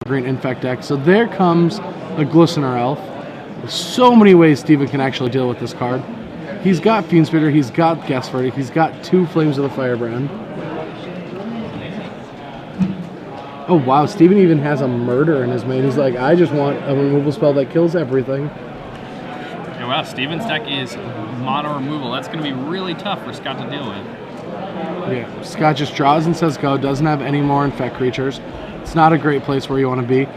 green Infect deck. So there comes a Glistener Elf. There's so many ways Steven can actually deal with this card. He's got Fiend Spitter, he's got Guest Verdict, he's got 2 Flames of the Firebrand. Oh wow, Steven even has a Murder in his main. He's like, I just want a removal spell that kills everything. Yeah, wow, Steven's deck is mono removal. That's going to be really tough for Scott to deal with. Yeah, Scott just draws and says go, doesn't have any more Infect creatures. It's not a great place where you want to be.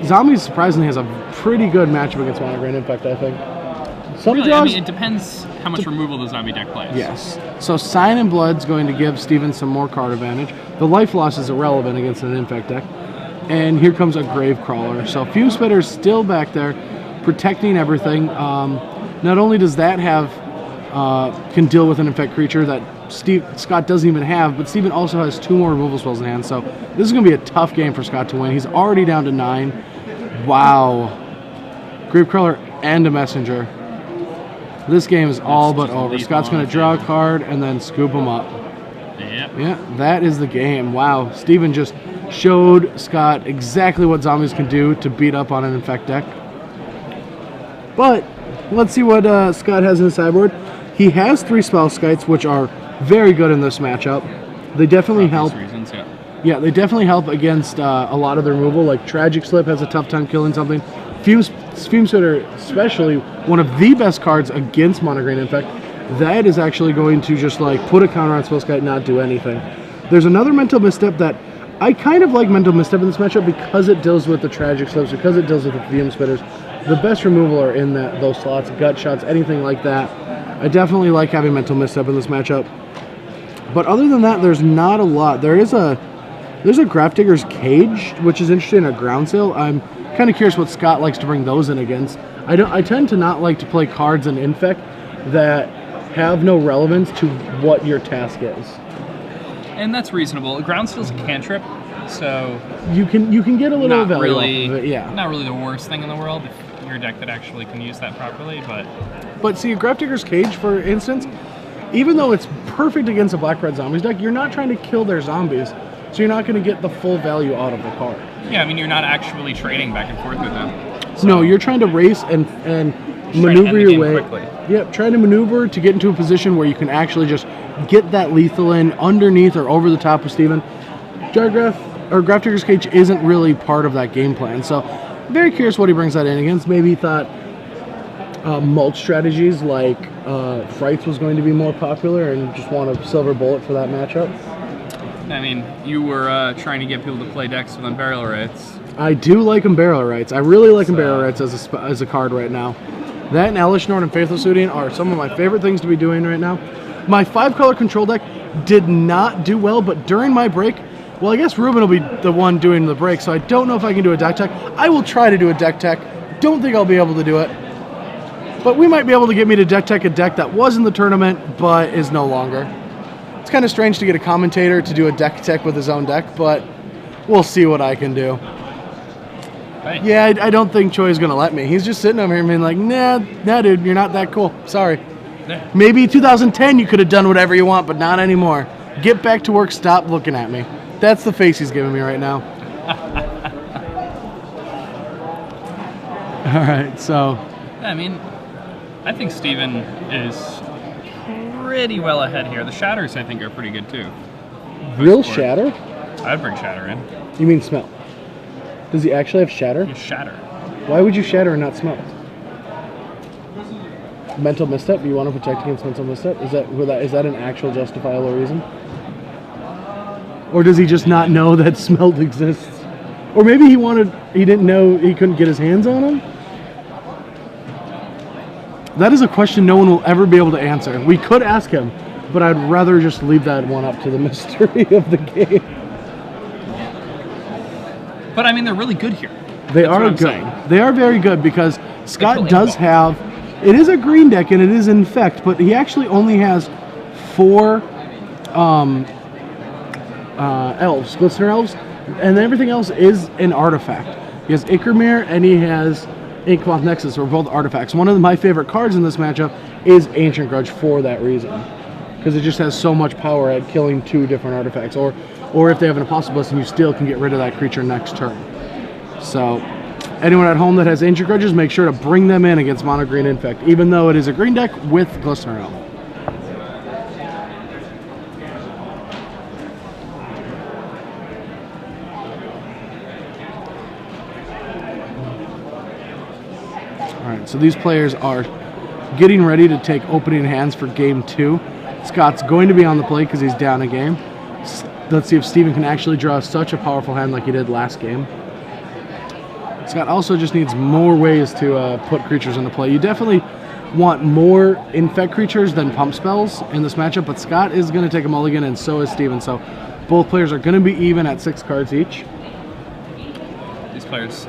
Zombies surprisingly has a pretty good matchup against Mono Green Infect, I think. Some really, draws, I mean, it depends how much removal the zombie deck plays. Yes. So Sign and Blood's going to give Steven some more card advantage. The life loss is irrelevant against an Infect deck. And here comes a Grave Crawler. So Fume Spitter's still back there, protecting everything. Not only does that have can deal with an Infect creature that Scott doesn't even have, but Steven also has 2 more removal spells in hand. So this is going to be a tough game for Scott to win. He's already down to 9. Wow. Grave Crawler and a Messenger. This game is all but over. Scott's going to draw a card and then scoop him up. Yep. Yeah, that is the game. Wow. Steven just showed Scott exactly what zombies can do to beat up on an Infect deck. But let's see what Scott has in his sideboard. He has 3 Spell Skites, which are very good in this matchup. They definitely help. Reasons, yeah. Yeah, they definitely help against a lot of the removal. Like Tragic Slip has a tough time killing something. Fume Spitter, especially one of the best cards against Mono Green Infect. That is actually going to just like put a counter on Spellskite and not do anything. There's another Mental Misstep that I kind of like Mental Misstep in this matchup because it deals with the Tragic Slips, because it deals with the Fume Spitters. The best removal are in those slots, Gut Shots, anything like that. I definitely like having Mental Misstep in this matchup. But other than that, there's not a lot. There's a Grafdigger's Cage, which is interesting, a Ground Sale. I'm kind of curious what Scott likes to bring those in against. I tend to not like to play cards in Infect that have no relevance to what your task is. And that's reasonable. Ground Seal's a cantrip, so you can get a little value really, off of it, yeah. Not really the worst thing in the world if you're a deck that actually can use that properly, But see, a Grafdigger's Cage, for instance, even though it's perfect against a Black-Red Zombies deck, you're not trying to kill their zombies, so you're not going to get the full value out of the card. Yeah, I mean, you're not actually trading back and forth with them. So no, you're trying to race and maneuver your way. Quickly. Yep, trying to maneuver to get into a position where you can actually just get that lethal in underneath or over the top of Steven. Grafdigger's Cage isn't really part of that game plan, so very curious what he brings that in against. Maybe he thought mulch strategies like Frights was going to be more popular and just want a silver bullet for that matchup. I mean, you were trying to get people to play decks with Unburial Rites. I do like Unburial Rites. I really like Unburial Rites as a card right now. That and Elish Nord and Faithless Looting are some of my favorite things to be doing right now. My 5-color control deck did not do well, but during my break, well, I guess Ruben will be the one doing the break, so I don't know if I can do a deck tech. I will try to do a deck tech. Don't think I'll be able to do it. But we might be able to get me to deck tech a deck that was in the tournament, but is no longer. It's kind of strange to get a commentator to do a deck tech with his own deck, but we'll see what I can do. Right. Yeah, I don't think Choi's going to let me. He's just sitting over here being like, nah, dude, you're not that cool. Sorry. Yeah. Maybe 2010 you could have done whatever you want, but not anymore. Get back to work, stop looking at me. That's the face he's giving me right now. All right, so. I mean, I think Steven is pretty well ahead here. The Shatters, I think, are pretty good, too. Real Shatter? I'd bring Shatter in. You mean Smelt? Does he actually have Shatter? Yeah, Shatter. Why would you Shatter and not Smelt? Mental Misstep? You want to protect against Mental Misstep? Is that an actual justifiable reason? Or does he just not know that Smelt exists? Or maybe he didn't know he couldn't get his hands on him? That is a question no one will ever be able to answer. We could ask him, but I'd rather just leave that one up to the mystery of the game. But I mean, they're really good here. They are good. They are very good because Scott does have. It is a green deck and it is Infect, but he actually only has 4 elves, Glistener Elves, and everything else is an artifact. He has Ichormere and he has Inkmoth Nexus, are both artifacts. One of my favorite cards in this matchup is Ancient Grudge for that reason, because it just has so much power at killing 2 different artifacts, or if they have an Apostle Blessing, you still can get rid of that creature next turn. So anyone at home that has Ancient Grudges, make sure to bring them in against Mono Green Infect, even though it is a green deck with Glistener Elf. Alright, so these players are getting ready to take opening hands for game 2. Scott's going to be on the plate because he's down a game. Let's see if Steven can actually draw such a powerful hand like he did last game. Scott also just needs more ways to put creatures into play. You definitely want more infect creatures than pump spells in this matchup, but Scott is going to take a mulligan, and so is Steven. So both players are going to be even at 6 cards each. These players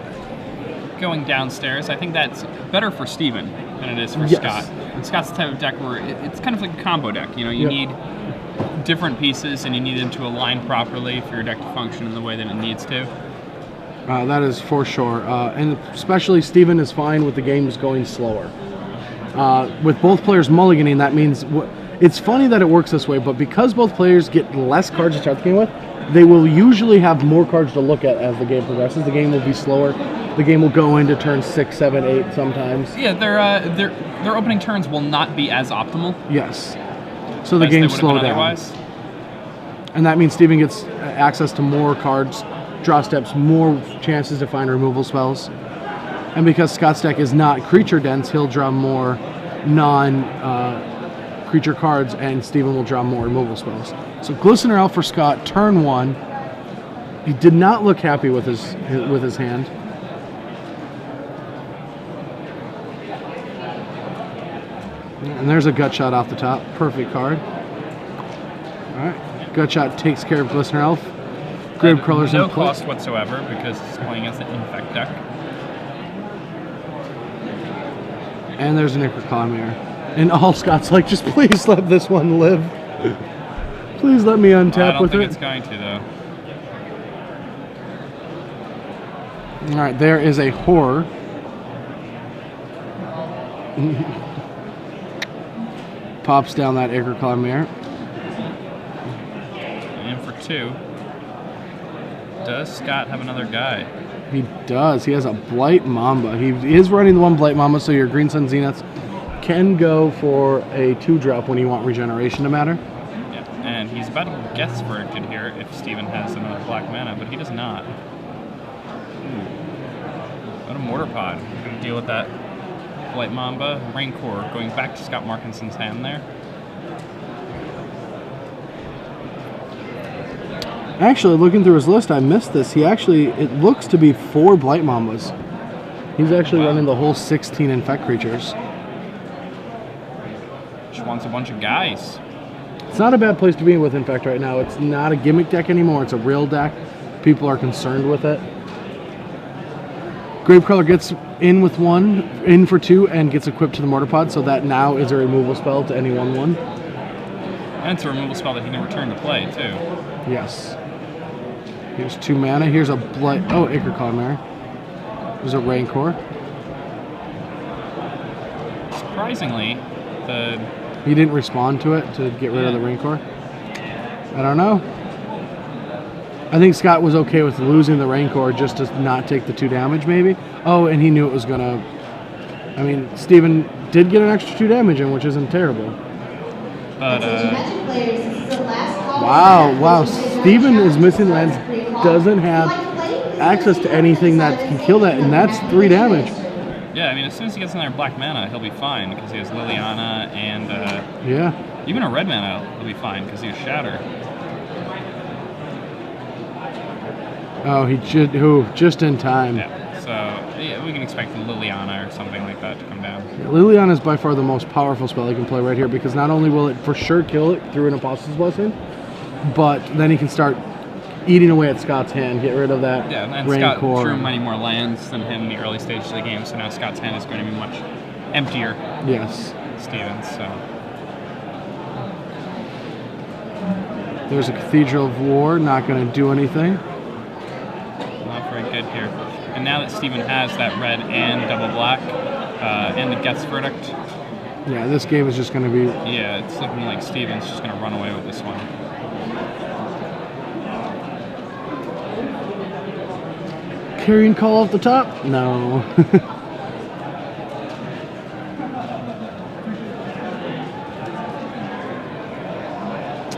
going downstairs. I think that's better for Steven than it is for Scott. And Scott's the type of deck where it's kind of like a combo deck. You know, you need different pieces and you need them to align properly for your deck to function in the way that it needs to. That is for sure. And especially Steven is fine with the games going slower. With both players mulliganing, that means it's funny that it works this way, but because both players get less cards to start the game with, they will usually have more cards to look at as the game progresses. The game will be slower. The game will go into turn 6, 7, 8 sometimes. Yeah, their opening turns will not be as optimal. Yes. So the game slows down. Otherwise. And that means Steven gets access to more cards, draw steps, more chances to find removal spells. And because Scott's deck is not creature dense, he'll draw more non-creature cards, and Steven will draw more removal spells. So Glistener Elf for Scott, turn 1. He did not look happy with his hand. And there's a Gut Shot off the top. Perfect card. Alright. Gut Shot takes care of Glistener Elf. Grave Crawler's no in play. cost whatsoever because it's playing as an infect deck. And there's an Ichor Column. And all Scott's like, just please let this one live. Please let me untap with it. I don't think it's going to, though. Alright, there is a Horror. Pops down that Ichor Column. And for 2, does Scott have another guy? He does. He has a Blight Mamba. He is running the one Blight Mamba, so your Green Sun Zeniths can go for a 2-drop when you want regeneration to matter. Yeah, and he's about to get Verdicted here if Steven has another black mana, but he does not. What a Mortar Pod. We're going to deal with that Blight Mamba. Rancor going back to Scott Markinson's hand there. Actually, looking through his list, I missed this. It looks to be 4 Blight Mambas. He's actually running the whole 16 infect creatures. Just wants a bunch of guys. It's not a bad place to be with infect right now. It's not a gimmick deck anymore. It's a real deck. People are concerned with it. Gravecrawler gets in with 1, in for 2, and gets equipped to the Mortar Pod, so that now is a removal spell to any 1/1. And it's a removal spell that he can return to play, too. Yes. Here's 2 mana. Here's a Blight. Oh, Ichor Column. There's a Rancor. Surprisingly, he didn't respond to it to get rid of the Rancor. I don't know. I think Scott was okay with losing the Rancor just to not take the 2 damage, maybe. Oh, and he knew it was gonna. I mean, Steven did get an extra 2 damage in, which isn't terrible. But wow. Steven is missing lands. Doesn't have access to anything that can kill that, and that's 3 damage. Yeah, I mean, as soon as he gets another black mana, he'll be fine because he has Liliana and even a red mana, he'll be fine because he has Shatter. Oh, just in time. Yeah, so we can expect Liliana or something like that to come down. Yeah, Liliana is by far the most powerful spell he can play right here because not only will it for sure kill it through an Apostle's Blessing, but then he can start eating away at Scott's hand, get rid of that and Rancor. Scott drew many more lands than him in the early stages of the game, so now Scott's hand is going to be much emptier. Yes. Steven, so. There's a Cathedral of War, not going to do anything. Not very good here. And now that Steven has that red and double black, and the Gets Verdict. Yeah, this game is just going to be... Yeah, it's looking like Steven's just going to run away with this one. carrying call off the top? No.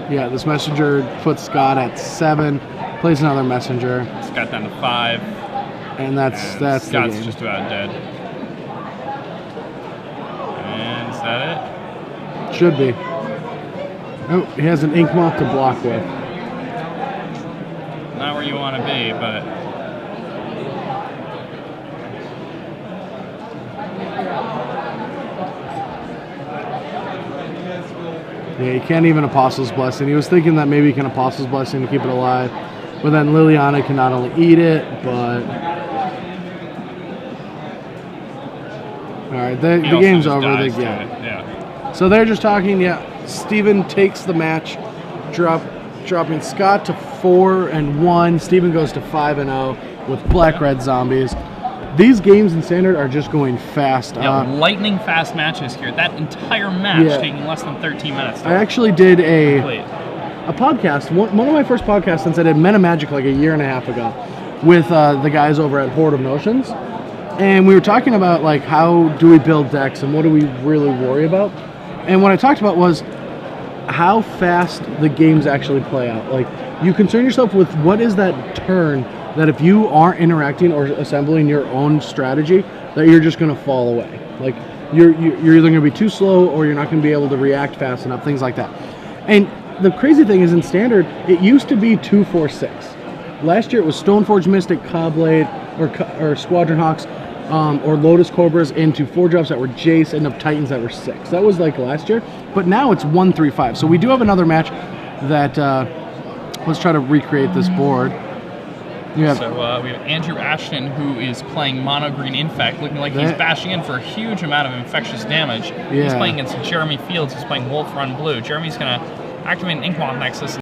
Yeah, this messenger puts Scott at 7. Plays another messenger. Scott down to 5. And that's Scott's the game. just about dead. And is that it? Should be. Oh, he has an ink moth to block with. Not where you want to be, but yeah, he can't even Apostle's Blessing. He was thinking that maybe he can Apostle's Blessing to keep it alive. But then Liliana can not only eat it, but... Alright, the game's over. Yeah. So they're just talking, yeah. Steven takes the match, dropping Scott to 4-1. Steven goes to 5-0 with black-red zombies. These games in Standard are just going fast. Yeah, lightning fast matches here. That entire match taking less than 13 minutes. I actually did a complete. podcast, one of my first podcasts since I did Men of Magic like a year and a half ago with the guys over at Horde of Notions. And we were talking about like how do we build decks and what do we really worry about. And what I talked about was how fast the games actually play out. Like you concern yourself with what is that turn that if you aren't interacting or assembling your own strategy, that you're just going to fall away. Like you're either going to be too slow or you're not going to be able to react fast enough, things like that. And the crazy thing is in Standard, it used to be 2-4-6. Last year it was Stoneforge Mystic, Cobblade, or Squadron Hawks, or Lotus Cobras into 4-drops that were Jace and of Titans that were 6. That was like last year. But now it's 1-3-5. So we do have another match that, let's try to recreate this board. Yeah. So we have Andrew Ashton, who is playing Mono Green Infect, looking like he's bashing in for a huge amount of infectious damage. Yeah. He's playing against Jeremy Fields, who's playing Wolf Run Blue. Jeremy's going to activate an Ink Moth Nexus